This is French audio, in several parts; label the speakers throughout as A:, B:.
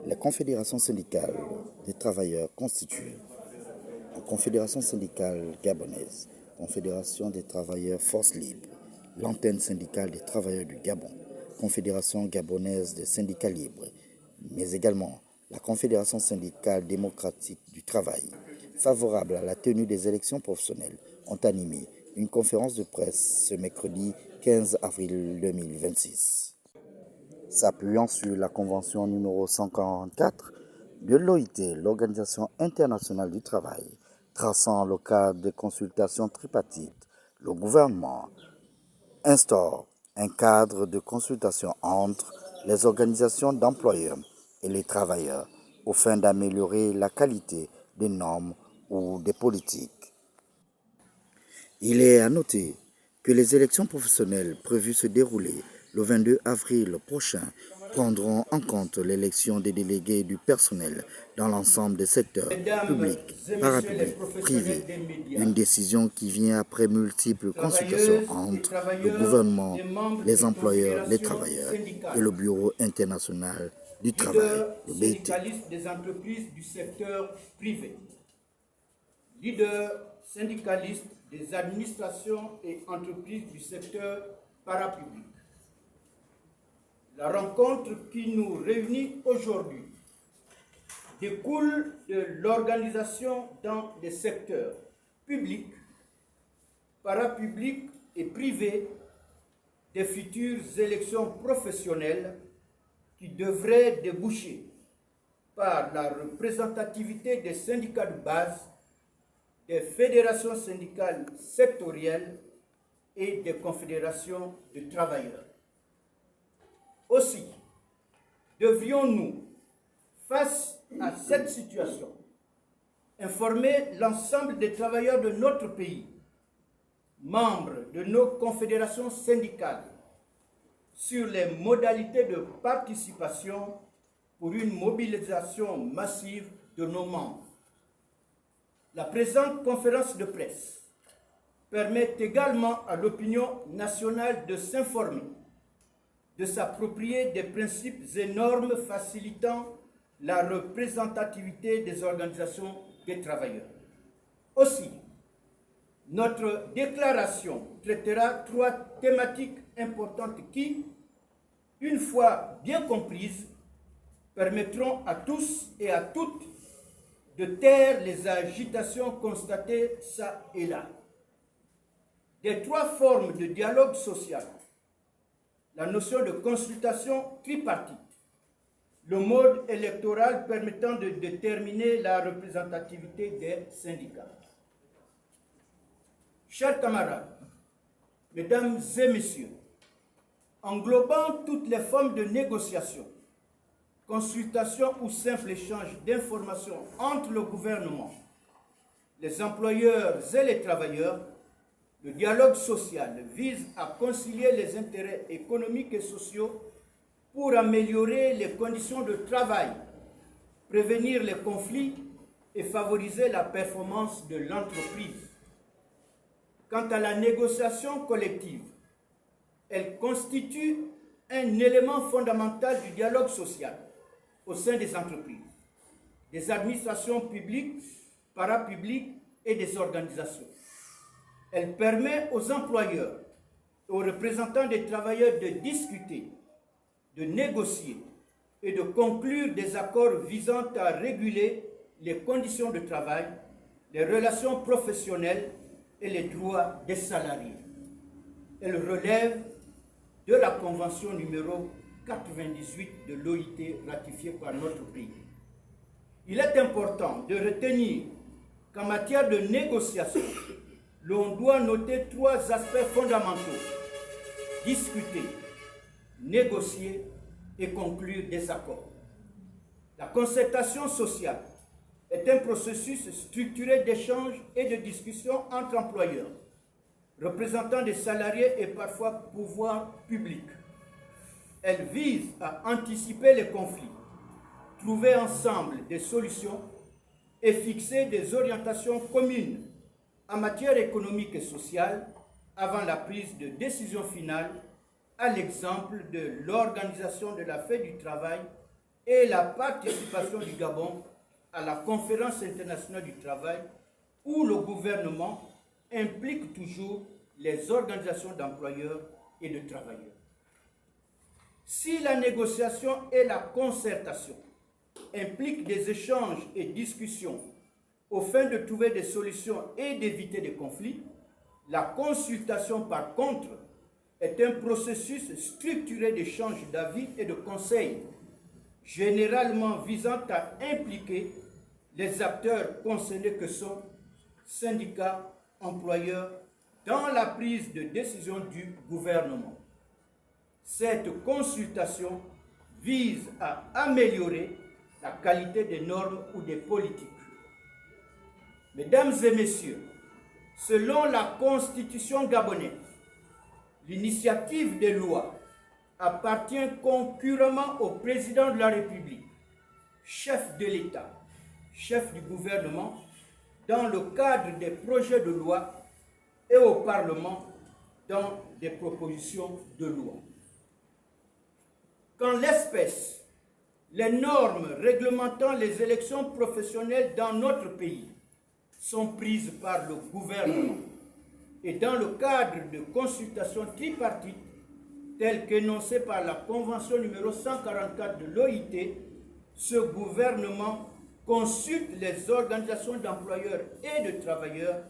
A: Les confédérations syndicales des travailleurs constituent la Confédération syndicale gabonaise, Confédération des travailleurs forces libres, l'antenne syndicale des travailleurs du Gabon, Confédération gabonaise des syndicats libres, mais également la Confédération syndicale démocratique du travail, favorables à la tenue des élections professionnelles, ont animé une conférence de presse ce mercredi 15 avril 2026. S'appuyant sur la convention numéro 144 de l'OIT, l'Organisation internationale du travail, traçant le cadre de consultation tripartite, le gouvernement instaure un cadre de consultation entre les organisations d'employeurs et les travailleurs au fin d'améliorer la qualité des normes ou des politiques. Il est à noter que les élections professionnelles prévues se dérouler le 22 avril prochain prendront en compte l'élection des délégués du personnel dans l'ensemble des secteurs publics, parapublics, privés. Une décision qui vient après multiples consultations entre le gouvernement, les employeurs, les travailleurs et le Bureau international du travail, le BIT.
B: Syndicalistes des entreprises du secteur privé. Leader syndicaliste des administrations et entreprises du secteur parapublic. La rencontre qui nous réunit aujourd'hui découle de l'organisation dans des secteurs publics, parapublics et privés des futures élections professionnelles qui devraient déboucher par la représentativité des syndicats de base, des fédérations syndicales sectorielles et des confédérations de travailleurs. Aussi, devrions-nous, face à cette situation, informer l'ensemble des travailleurs de notre pays, membres de nos confédérations syndicales, sur les modalités de participation pour une mobilisation massive de nos membres. La présente conférence de presse permet également à l'opinion nationale de s'informer, de s'approprier des principes et normes facilitant la représentativité des organisations des travailleurs. Aussi, notre déclaration traitera trois thématiques importantes qui, une fois bien comprises, permettront à tous et à toutes de taire les agitations constatées ça et là. Des trois formes de dialogue social, la notion de consultation tripartite, le mode électoral permettant de déterminer la représentativité des syndicats. Chers camarades, mesdames et messieurs, englobant toutes les formes de négociation, consultation ou simple échange d'informations entre le gouvernement, les employeurs et les travailleurs, le dialogue social vise à concilier les intérêts économiques et sociaux pour améliorer les conditions de travail, prévenir les conflits et favoriser la performance de l'entreprise. Quant à la négociation collective, elle constitue un élément fondamental du dialogue social au sein des entreprises, des administrations publiques, parapubliques et des organisations. Elle permet aux employeurs et aux représentants des travailleurs de discuter, de négocier et de conclure des accords visant à réguler les conditions de travail, les relations professionnelles et les droits des salariés. Elle relève de la convention numéro 98 de l'OIT ratifiée par notre pays. Il est important de retenir qu'en matière de négociation, l'on doit noter trois aspects fondamentaux: discuter, négocier et conclure des accords. La concertation sociale est un processus structuré d'échange et de discussion entre employeurs, représentants des salariés et parfois pouvoirs publics. Elle vise à anticiper les conflits, trouver ensemble des solutions et fixer des orientations communes en matière économique et sociale avant la prise de décision finale, à l'exemple de l'organisation de la fête du travail et la participation du Gabon à la Conférence internationale du travail où le gouvernement implique toujours les organisations d'employeurs et de travailleurs. Si la négociation et la concertation impliquent des échanges et discussions au fin de trouver des solutions et d'éviter des conflits, la consultation, par contre, est un processus structuré d'échange d'avis et de conseils, généralement visant à impliquer les acteurs concernés que sont syndicats, employeurs, dans la prise de décision du gouvernement. Cette consultation vise à améliorer la qualité des normes ou des politiques. Mesdames et messieurs, selon la Constitution gabonaise, l'initiative des lois appartient concurremment au président de la République, chef de l'État, chef du gouvernement, dans le cadre des projets de loi et au Parlement dans des propositions de loi. Qu'en l'espèce, les normes réglementant les élections professionnelles dans notre pays sont prises par le gouvernement et dans le cadre de consultations tripartites telles qu'énoncées par la Convention numéro 144 de l'OIT, ce gouvernement consulte les organisations d'employeurs et de travailleurs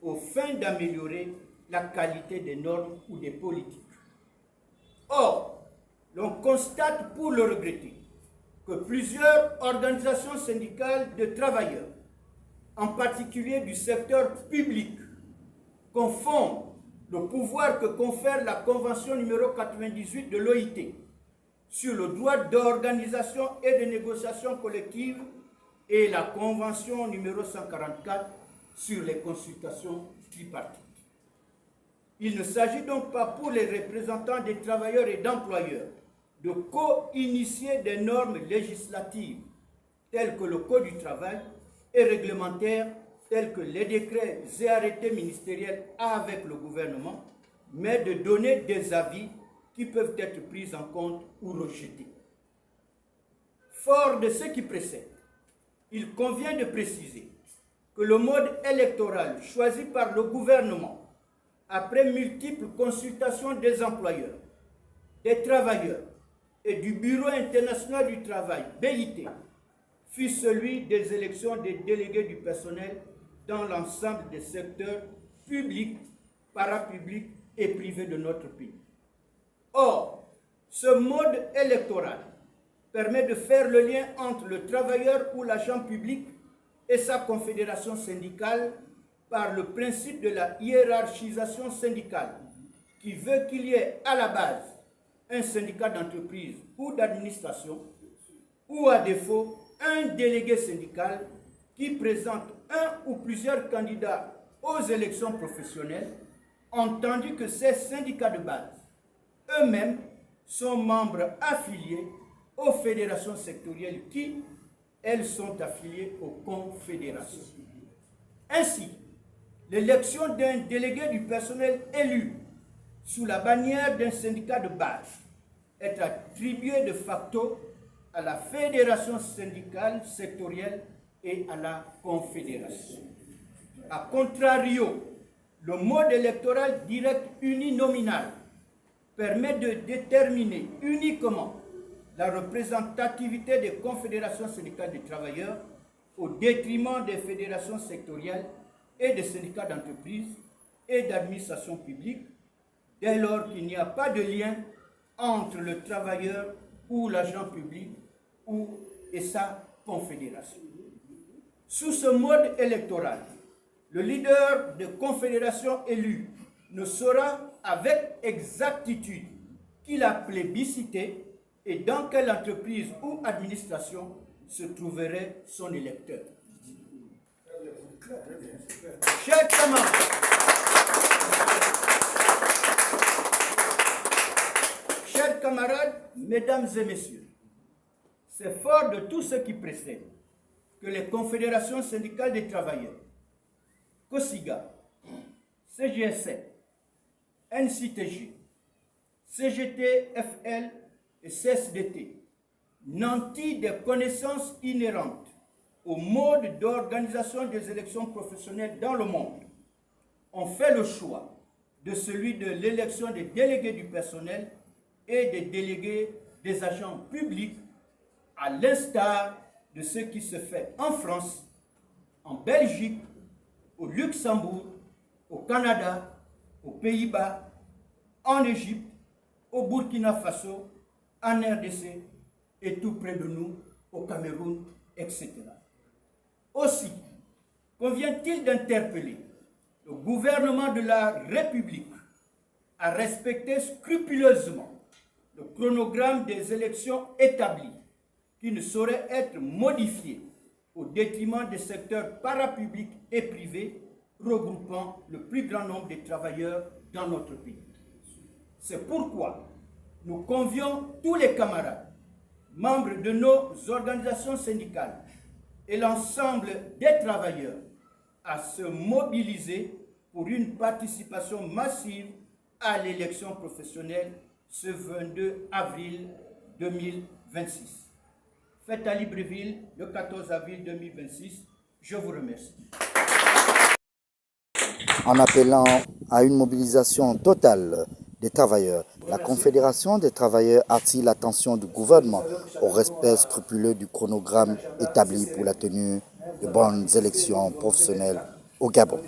B: aux fins d'améliorer la qualité des normes ou des politiques. Or, l'on constate pour le regretter que plusieurs organisations syndicales de travailleurs, en particulier du secteur public, confondent le pouvoir que confère la Convention numéro 98 de l'OIT sur le droit d'organisation et de négociation collective et la Convention numéro 144 sur les consultations tripartites. Il ne s'agit donc pas pour les représentants des travailleurs et d'employeurs de co-initier des normes législatives telles que le Code du travail et réglementaires tels que les décrets et arrêtés ministériels avec le gouvernement, mais de donner des avis qui peuvent être pris en compte ou rejetés. Fort de ce qui précède, il convient de préciser que le mode électoral choisi par le gouvernement, après multiples consultations des employeurs, des travailleurs et du Bureau international du travail, BIT, fut celui des élections des délégués du personnel dans l'ensemble des secteurs publics, parapublics et privés de notre pays. Or, ce mode électoral permet de faire le lien entre le travailleur ou l'agent public et sa confédération syndicale par le principe de la hiérarchisation syndicale, qui veut qu'il y ait à la base un syndicat d'entreprise ou d'administration, ou à défaut un délégué syndical qui présente un ou plusieurs candidats aux élections professionnelles, entendu que ces syndicats de base eux-mêmes sont membres affiliés aux fédérations sectorielles qui, elles, sont affiliées aux confédérations. Ainsi, l'élection d'un délégué du personnel élu sous la bannière d'un syndicat de base est attribuée de facto à la fédération syndicale sectorielle et à la confédération. A contrario, le mode électoral direct uninominal permet de déterminer uniquement la représentativité des confédérations syndicales des travailleurs au détriment des fédérations sectorielles et des syndicats d'entreprise et d'administration publique, dès lors qu'il n'y a pas de lien entre le travailleur ou l'agent public et sa confédération. Sous ce mode électoral, le leader de confédération élu ne saura avec exactitude qui l'a plébiscité et dans quelle entreprise ou administration se trouverait son électeur. Chers camarades, mesdames et messieurs, c'est fort de tout ce qui précède que les confédérations syndicales des travailleurs, COSIGA, CGSF, NCTG, CGT-FL et CSDT, nantis des connaissances inhérentes au mode d'organisation des élections professionnelles dans le monde, ont fait le choix de celui de l'élection des délégués du personnel et des délégués des agents publics, à l'instar de ce qui se fait en France, en Belgique, au Luxembourg, au Canada, aux Pays-Bas, en Égypte, au Burkina Faso, en RDC et tout près de nous, au Cameroun, etc. Aussi, convient-il d'interpeller le gouvernement de la République à respecter scrupuleusement le chronogramme des élections établi, qui ne saurait être modifié au détriment des secteurs parapublics et privés regroupant le plus grand nombre de travailleurs dans notre pays. C'est pourquoi nous convions tous les camarades, membres de nos organisations syndicales et l'ensemble des travailleurs à se mobiliser pour une participation massive à l'élection professionnelle ce 22 avril 2026. Fête à Libreville le 14 avril 2026. Je vous remercie.
A: En appelant à une mobilisation totale des travailleurs, la Confédération des travailleurs attire l'attention du gouvernement au respect scrupuleux du chronogramme établi pour la tenue de bonnes élections professionnelles au Gabon.